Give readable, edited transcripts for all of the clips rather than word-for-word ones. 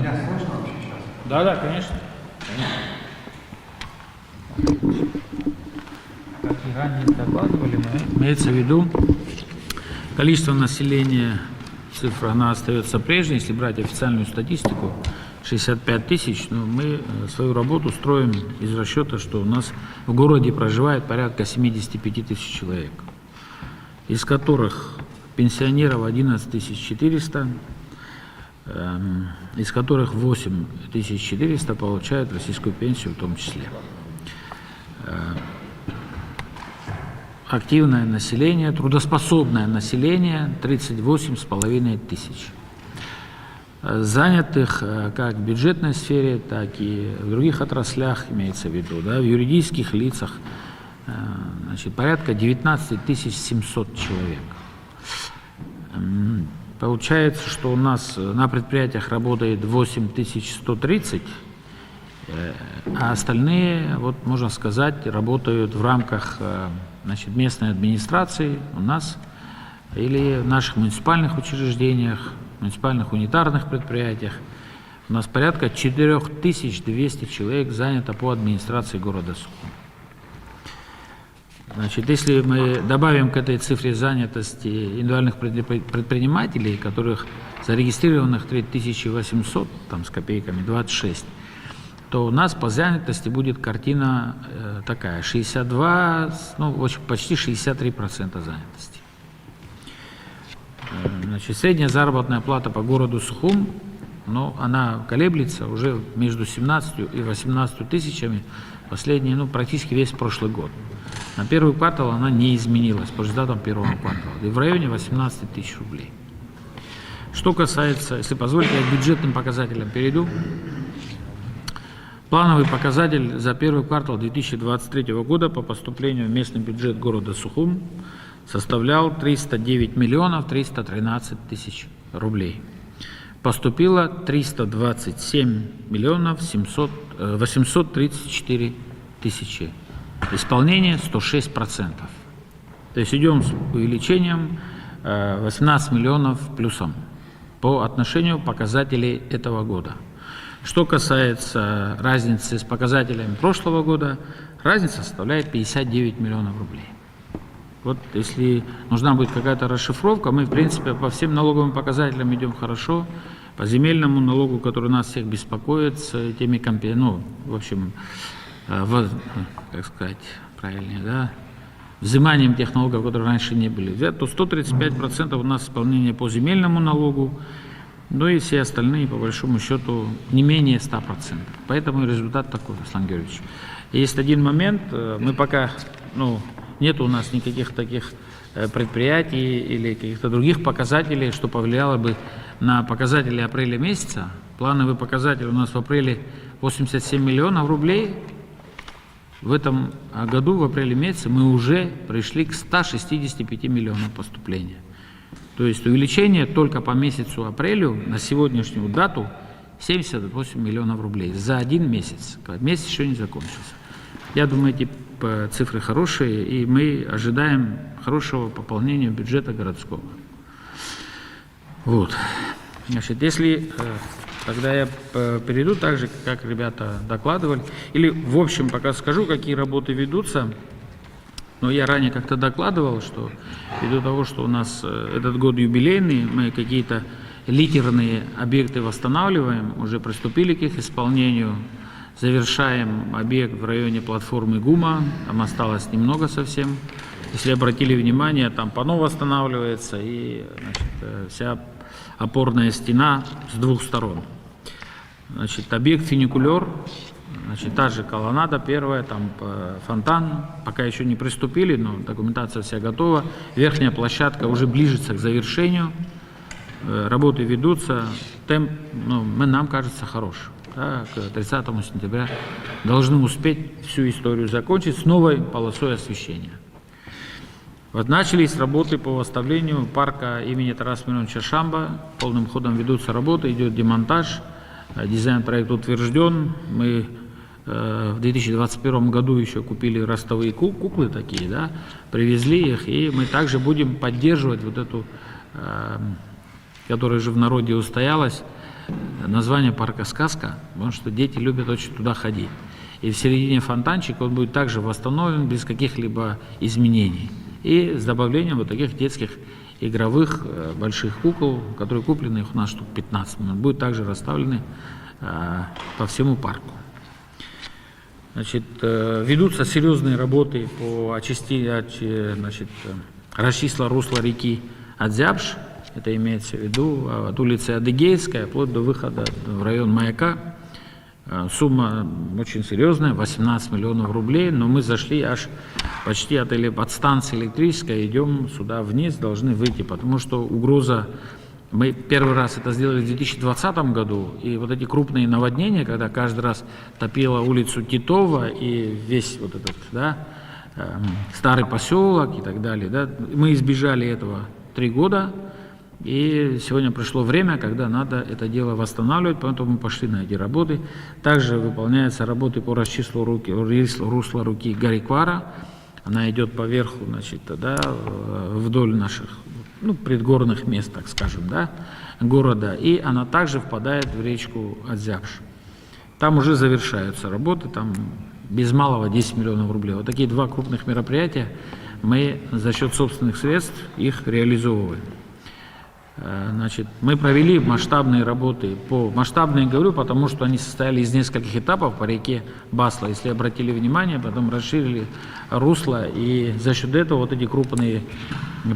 Меня слышно вообще сейчас? Да, конечно. Как и ранее докладывали, имеется в виду количество населения, цифра она остается прежней, если брать официальную статистику, 65 тысяч, но мы свою работу строим из расчета, что у нас в городе проживает порядка 75 тысяч человек, из которых пенсионеров 11 400, из которых 8 400 получают российскую пенсию в том числе. Активное население, трудоспособное население 38,5 тысяч. Занятых как в бюджетной сфере, так и в других отраслях, имеется в виду, да, в юридических лицах, значит, порядка 19 700 человек. Получается, что у нас на предприятиях работает 8130, а остальные, вот можно сказать, работают в рамках, значит, местной администрации у нас или в наших муниципальных учреждениях, муниципальных унитарных предприятиях. У нас порядка 4200 человек занято по администрации города Сухум. Значит, если мы добавим к этой цифре занятости индивидуальных предпринимателей, которых зарегистрированных 3800, там с копейками 26, то у нас по занятости будет картина такая: 62, ну, почти 63% занятости. Значит, средняя заработная плата по городу Сухум, но она колеблется уже между 17 и 18 тысячами последний, ну, практически весь прошлый год. На первый квартал она не изменилась по результатам первого квартала, и в районе 18 тысяч рублей. Что касается, если позволите, я к бюджетным показателям перейду. Плановый показатель за первый квартал 2023 года по поступлению в местный бюджет города Сухум составлял 309 миллионов 313 тысяч рублей. Поступило 327 миллионов 834 тысячи. Исполнение 106%. То есть идем с увеличением 18 миллионов плюсом по отношению показателей этого года. Что касается разницы с показателями прошлого года, разница составляет 59 миллионов рублей. Вот если нужна будет какая-то расшифровка, мы, в принципе, по всем налоговым показателям идем хорошо. По земельному налогу, который нас всех беспокоит, с теми, ну, в общем, как сказать правильнее, да, взиманием тех налогов, которые раньше не были, то 135% у нас исполнение по земельному налогу, ну и все остальные, по большому счету, не менее 100%. Поэтому результат такой, Руслан Георгиевич. Есть один момент, мы пока, ну, нет у нас никаких таких предприятий или каких-то других показателей, что повлияло бы на показатели апреля месяца. Плановый показатель у нас в апреле 87 миллионов рублей. В этом году, в апреле месяце, мы уже пришли к 165 миллионам поступления. То есть увеличение только по месяцу апрелю на сегодняшнюю дату 78 миллионов рублей за один месяц. Месяц еще не закончился. Я думаю, эти цифры хорошие, и мы ожидаем хорошего пополнения бюджета городского. Вот. Значит, если тогда я перейду так же, как ребята докладывали, или в общем пока скажу, какие работы ведутся. Но я ранее как-то докладывал, что ввиду того, что у нас этот год юбилейный, мы какие-то литерные объекты восстанавливаем, уже приступили к их исполнению, завершаем объект в районе платформы ГУМа, там осталось немного совсем. Если обратили внимание, там панно восстанавливается и, значит, вся опорная стена с двух сторон. Значит, объект фуникулер, значит, та же колоннада первая, там фонтан, пока еще не приступили, но документация вся готова. Верхняя площадка уже ближется к завершению, работы ведутся, темп, ну, нам кажется, хороший. Да, к 30 сентября должны успеть всю историю закончить с новой полосой освещения. Вот начались работы по восстановлению парка имени Тараса Мироновича Шамба. Полным ходом ведутся работы, идет демонтаж, дизайн-проект утвержден. Мы в 2021 году еще купили ростовые куклы такие, да, привезли их, и мы также будем поддерживать вот эту, которая же в народе устоялась, название парка «Сказка», потому что дети любят очень туда ходить. И в середине фонтанчик он будет также восстановлен без каких-либо изменений. И с добавлением вот таких детских игровых больших кукол, которые куплены, их у нас штук 15, будут также расставлены по всему парку. Значит, ведутся серьезные работы по расчистке русла реки Адзябш, это имеется в виду от улицы Адыгейская вплоть до выхода в район Маяка. Сумма очень серьезная, 18 миллионов рублей, но мы зашли аж почти от станции электрической, идем сюда вниз, должны выйти, потому что угроза. Мы первый раз это сделали в 2020 году, и вот эти крупные наводнения, когда каждый раз топило улицу Титова и весь вот этот, да, старый поселок и так далее, да, мы избежали этого 3 года, и сегодня пришло время, когда надо это дело восстанавливать, поэтому мы пошли на эти работы. Также выполняются работы по расчистке русла реки Гариквара, она идет по верху, значит, да, вдоль наших предгорных мест, так скажем, да, города, и она также впадает в речку Адзябш. Там уже завершаются работы, там без малого 10 миллионов рублей. Вот такие 2 крупных мероприятия мы за счет собственных средств их реализовываем. Значит, мы провели масштабные работы, масштабные говорю, потому что они состояли из нескольких этапов по реке Басла. Если обратили внимание, потом расширили русло, и за счет этого вот эти крупные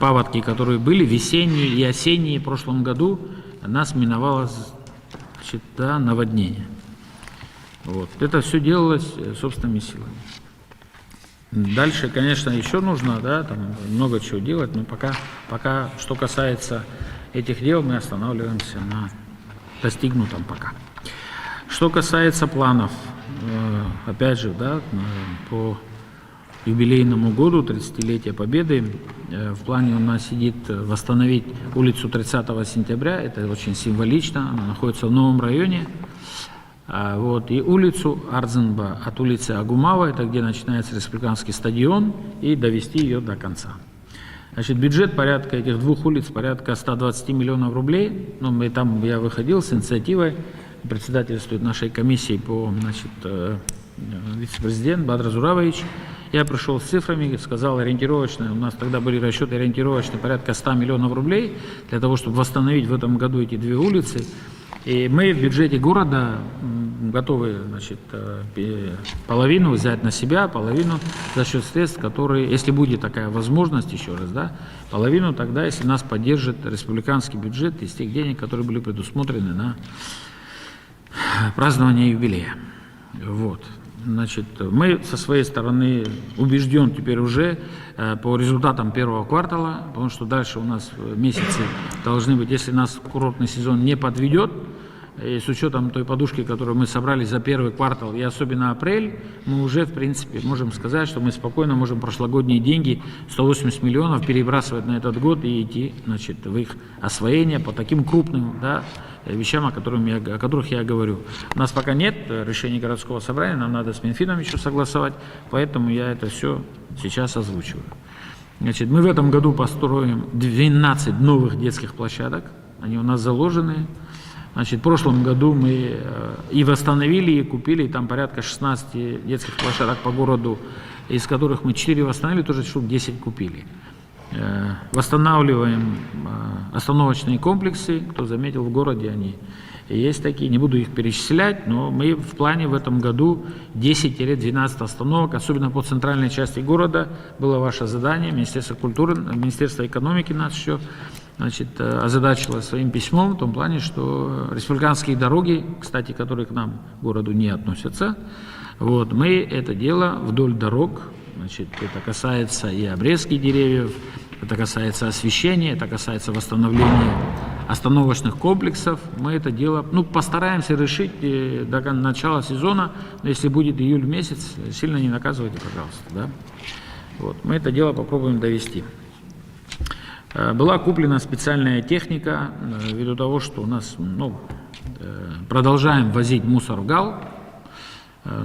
паводки, которые были весенние и осенние в прошлом году, нас миновало, значит, да, наводнение. Вот. Это все делалось собственными силами. Дальше, конечно, еще нужно, да, там много чего делать, но пока что касается этих дел, мы останавливаемся на достигнутом пока. Что касается планов, опять же, да, по юбилейному году, 30-летия Победы, в плане у нас сидит восстановить улицу 30 сентября, это очень символично, она находится в новом районе, вот, и улицу Ардзенба от улицы Агумава, это где начинается республиканский стадион, и довести ее до конца. Значит, бюджет порядка этих 2 улиц порядка 120 миллионов рублей. Ну, я выходил с инициативой, председательствует нашей комиссии по, значит, вице-президент Бадр Зуравович. Я пришел с цифрами, сказал ориентировочно, у нас тогда были расчеты ориентировочно порядка 100 миллионов рублей для того, чтобы восстановить в этом году эти 2 улицы. И мы в бюджете города готовы, значит, половину взять на себя, половину за счет средств, которые, если будет такая возможность, еще раз, да, половину тогда, если нас поддержит республиканский бюджет из тех денег, которые были предусмотрены на празднование юбилея. Вот. Значит, мы со своей стороны убежден теперь уже по результатам первого квартала, потому что дальше у нас месяцы должны быть, если нас курортный сезон не подведет, и с учетом той подушки, которую мы собрали за первый квартал, и особенно апрель, мы уже, в принципе, можем сказать, что мы спокойно можем прошлогодние деньги, 180 миллионов, перебрасывать на этот год и идти, значит, в их освоение по таким крупным, да, вещам, о которых я говорю. У нас пока нет решения городского собрания, нам надо с Минфином еще согласовать, поэтому я это все сейчас озвучиваю. Значит, мы в этом году построим 12 новых детских площадок, они у нас заложены. Значит, в прошлом году мы и восстановили, и купили, и там порядка 16 детских площадок по городу, из которых мы 4 восстановили, тоже штук 10 купили. Восстанавливаем остановочные комплексы, кто заметил, в городе они есть такие, не буду их перечислять, но мы в плане в этом году 10-12 остановок, особенно по центральной части города, было ваше задание, Министерство культуры, Министерство экономики нас еще, значит, озадачило своим письмом в том плане, что республиканские дороги, кстати, которые к нам, к городу, не относятся, вот, мы это дело вдоль дорог, значит, это касается и обрезки деревьев, это касается освещения, это касается восстановления остановочных комплексов. Мы это дело, постараемся решить до начала сезона, но если будет июль месяц, сильно не наказывайте, пожалуйста, да? Вот, мы это дело попробуем довести. Была куплена специальная техника, ввиду того, что у нас, продолжаем возить мусор в ГАЛ.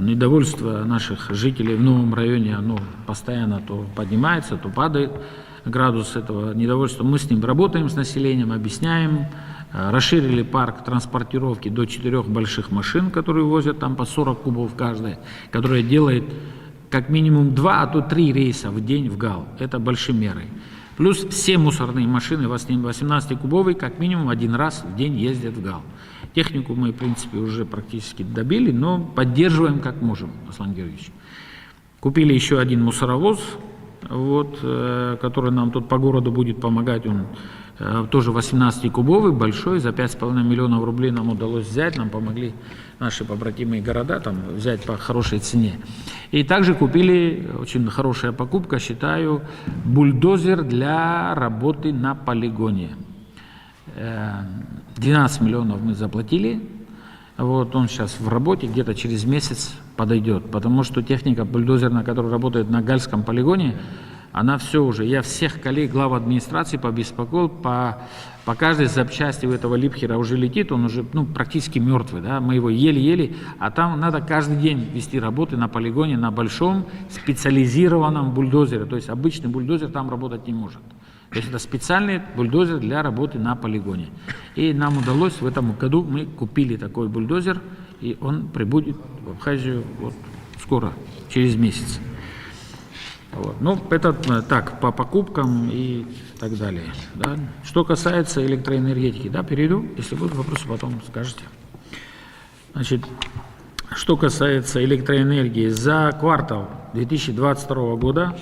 Недовольство наших жителей в новом районе, оно постоянно то поднимается, то падает. Градус этого недовольства, мы с ним работаем, с населением, объясняем, Расширили парк транспортировки до 4 больших машин, которые возят там по 40 кубов каждая, которая делает как минимум 2, а то 3 рейса в день в ГАЛ. Это большие меры. Плюс все мусорные машины 18-кубовые как минимум 1 раз в день ездят в ГАЛ. Технику мы, в принципе, уже практически добили, но поддерживаем как можем, Аслан Георгиевич. Купили еще один мусоровоз, вот, который нам тут по городу будет помогать. Он тоже 18-кубовый, большой, за 5,5 миллионов рублей нам удалось взять, нам помогли наши побратимые города там взять по хорошей цене. И также купили, очень хорошая покупка, считаю, бульдозер для работы на полигоне. 12 миллионов мы заплатили, вот он сейчас в работе, где-то через месяц подойдет, потому что техника бульдозерная, которая работает на Гальском полигоне, она все уже, я всех коллег, глав администрации побеспокоил, по каждой запчасти у этого Липхера уже летит, он уже практически мертвый, да? Мы его еле-еле, а там надо каждый день вести работы на полигоне, на большом специализированном бульдозере, то есть обычный бульдозер там работать не может. То есть это специальный бульдозер для работы на полигоне. И нам удалось в этом году, мы купили такой бульдозер, и он прибудет в Абхазию вот скоро, через месяц. Вот. Ну, это так, по покупкам и так далее. Да. Что касается электроэнергетики, да, перейду, если будут вопросы, потом скажете. Значит, что касается электроэнергии, за квартал 2022 года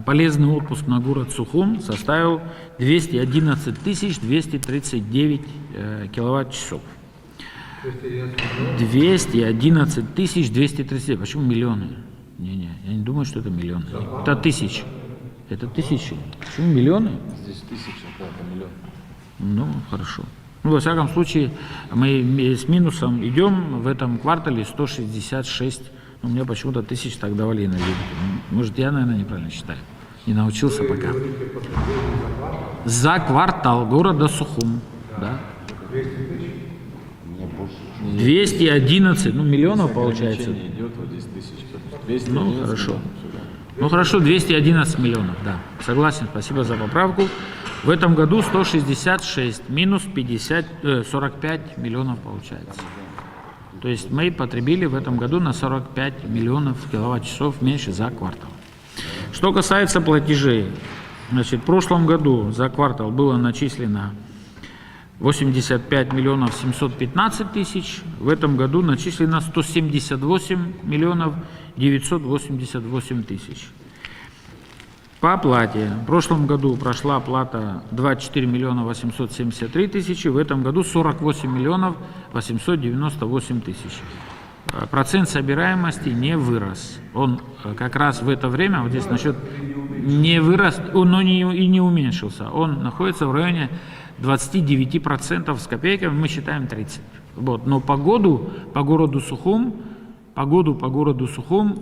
полезный отпуск на город Сухум составил 211 239 киловатт-часов. 211 239. Почему миллионы? Не, я не думаю, что это миллионы. Это тысячи. Это тысячи. Почему миллионы? Здесь тысяча, это миллион. Ну, хорошо. Ну, во всяком случае, мы с минусом идем в этом квартале 166. У меня почему-то тысяч так давали на видео. Может, я, наверное, неправильно считаю. Не научился пока. За квартал города Сухум. Да. 211, миллионов получается. Идет вот здесь тысяч. 211 хорошо. миллионов. Ну хорошо, 211 миллионов, да. Согласен, спасибо за поправку. В этом году 166, минус 45 миллионов получается. То есть мы потребили в этом году на 45 миллионов киловатт-часов меньше за квартал. Что касается платежей, значит, в прошлом году за квартал было начислено 85 миллионов 715 тысяч, в этом году начислено 178 миллионов 988 тысяч. По оплате. В прошлом году прошла оплата 24 миллиона 873 тысячи, в этом году 48 миллионов 898 тысяч. Процент собираемости не вырос. Он как раз в это время, вот здесь насчет не вырос, но и не уменьшился. Он находится в районе 29% с копейками, мы считаем 30%. Вот. Но по городу Сухум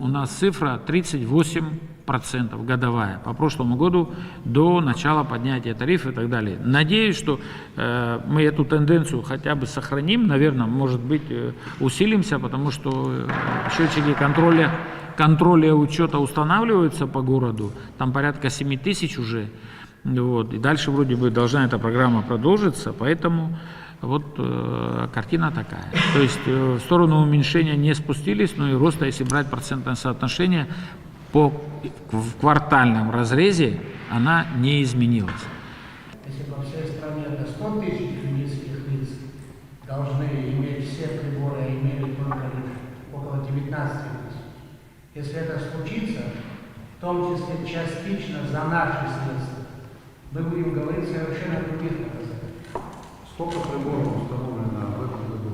у нас цифра 38% годовая. По прошлому году до начала поднятия тарифов и так далее. Надеюсь, что мы эту тенденцию хотя бы сохраним, наверное, может быть, усилимся, потому что счетчики контроля учета устанавливаются по городу, там порядка 7 тысяч уже. Вот. И дальше вроде бы должна эта программа продолжиться, поэтому вот картина такая. То есть в сторону уменьшения не спустились, но и роста, если брать процентное соотношение, в квартальном разрезе она не изменилась. Если по всей стране до 100 тысяч юридических лиц должны иметь все приборы, а имели только лишь около 19 тысяч. Если это случится, в том числе частично за наши средства, мы будем говорить совершенно о других показателях. Сколько приборов установлено в этом году?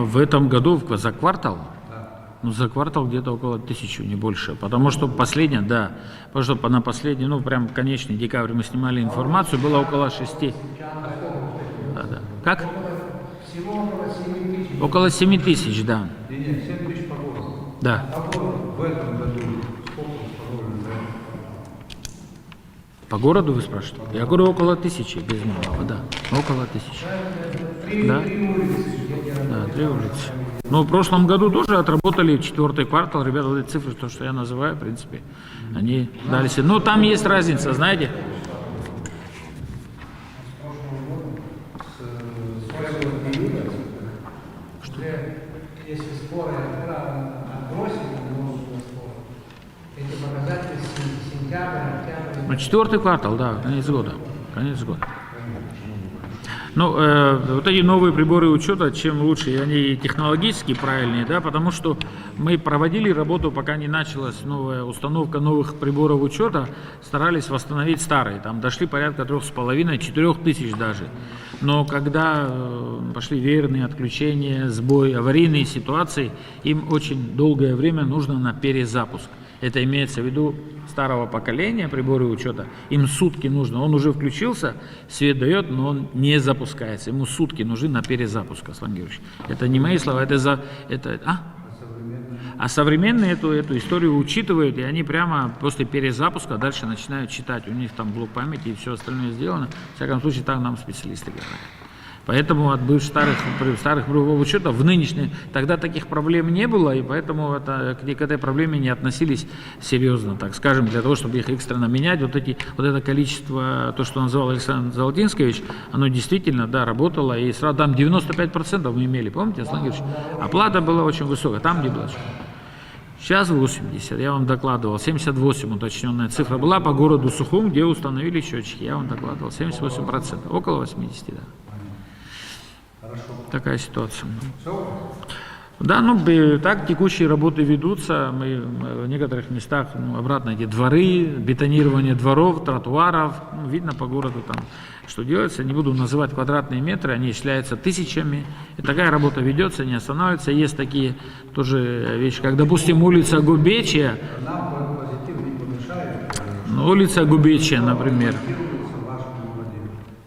В этом году за квартал? Да. Ну, за квартал где-то около 1000, не больше. Потому что последняя, да, потому что на последний, прям конечный декабрь мы снимали информацию, было около 6. Да. Как? Всего около 7 тысяч. Около 7 тысяч, да. Нет, 7 тысяч по городу. Да. В этом году сколько установлено? По городу вы спрашиваете? Я говорю, около 1000, без малого, да. Около 1000. Да? Да, 3 улицы. Но в прошлом году тоже отработали 4-й квартал. Ребята, вот эти цифры, то, что я называю, в принципе, они дали себе. Но там есть разница, знаете. Уже, если споры отбросить, множество споров, эти показатели сентябрь, октябрь. Ну, 4-й квартал, да, конец года. Конец года. Ну, вот эти новые приборы учета, чем лучше, и они технологически правильнее, да, потому что мы проводили работу, пока не началась новая установка новых приборов учета, старались восстановить старые, там дошли порядка 3,5-4 тысяч даже. Но когда пошли веерные отключения, сбой, аварийные ситуации, им очень долгое время нужно на перезапуск. Это имеется в виду старого поколения приборы учета. Им сутки нужно. Он уже включился, свет дает, но он не запускается. Ему сутки нужны на перезапуск, Аслан Георгиевич. Это не мои слова, А современные эту историю учитывают, и они прямо после перезапуска дальше начинают читать. У них там блок памяти и все остальное сделано. В всяком случае, так нам специалисты говорят. Поэтому от бывших старых приборов учета в нынешние, тогда таких проблем не было, и поэтому к этой проблеме не относились серьезно, так скажем, для того, чтобы их экстренно менять. Вот это количество, то, что назвал Александр Золотинскович, оно действительно, да, работало, и сразу там 95% мы имели, помните, Аслан Георгиевич? Оплата была очень высокая, там не было. Сейчас 80, я вам докладывал, 78 уточненная цифра была по городу Сухум, где установили счетчики, я вам докладывал, 78%, около 80, да. Такая ситуация. Да, так текущие работы ведутся. Мы в некоторых местах обратно эти дворы, бетонирование дворов, тротуаров. Видно по городу там, что делается. Не буду называть квадратные метры, они исчисляются тысячами. И такая работа ведется, не останавливается. Есть такие тоже вещи, как, допустим, улица Губечья. Нам позитив не помешает. Улица Губечья, например.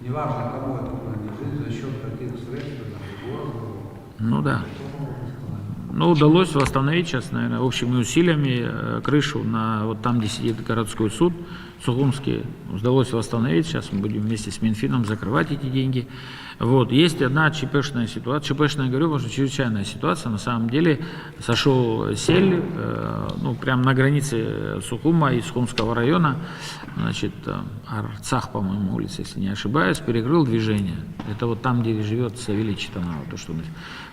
Неважно, кому это принадлежит, за счет каких средств, Ну да. Ну, удалось восстановить сейчас, наверное, общими усилиями крышу на вот там, где сидит городской суд Сухумский. Удалось восстановить. Сейчас мы будем вместе с Минфином закрывать эти деньги. Вот. Есть одна ЧПшная ситуация. ЧПшная, говорю, потому что чрезвычайная ситуация. На самом деле сошел сель, прямо на границе Сухума и Сухумского района. Значит, Арцах, по-моему, улица, если не ошибаюсь, перекрыл движение. Это вот там, где живет Савелий Читанова, то, что мы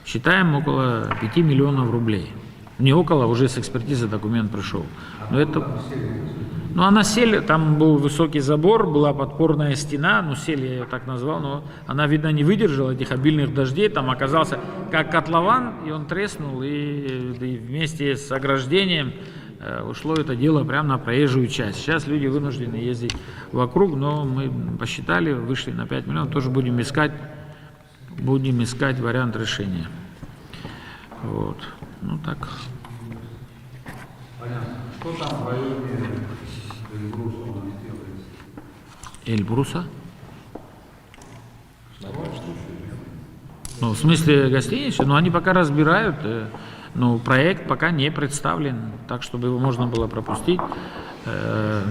считаем, около 5 миллионов рублей. Не около, уже с экспертизы документ пришел. Но это... а на селе, там был высокий забор, была подпорная стена, сель я ее так назвал, но она, видно, не выдержала этих обильных дождей, там оказался как котлован, и он треснул, и вместе с ограждением ушло это дело прямо на проезжую часть. Сейчас люди вынуждены ездить вокруг, но мы посчитали, вышли на 5 миллионов, тоже будем искать вариант решения. Вот. Так. Понятно. Что там в районе Эльбруса у нас делается? Эльбруса? В смысле гостиницы? Они пока разбирают, проект пока не представлен, так, чтобы его можно было пропустить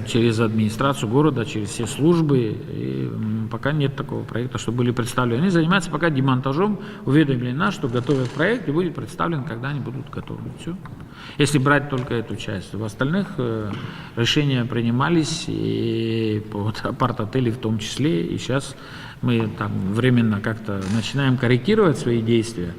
через администрацию города, через все службы. И пока нет такого проекта, чтобы были представлены. Они занимаются пока демонтажом, уведомили нас, что готовят проект и будет представлен, когда они будут готовы. Все. Если брать только эту часть. В остальных решения принимались, и по апарт-отелю в том числе, и сейчас мы там временно как-то начинаем корректировать свои действия.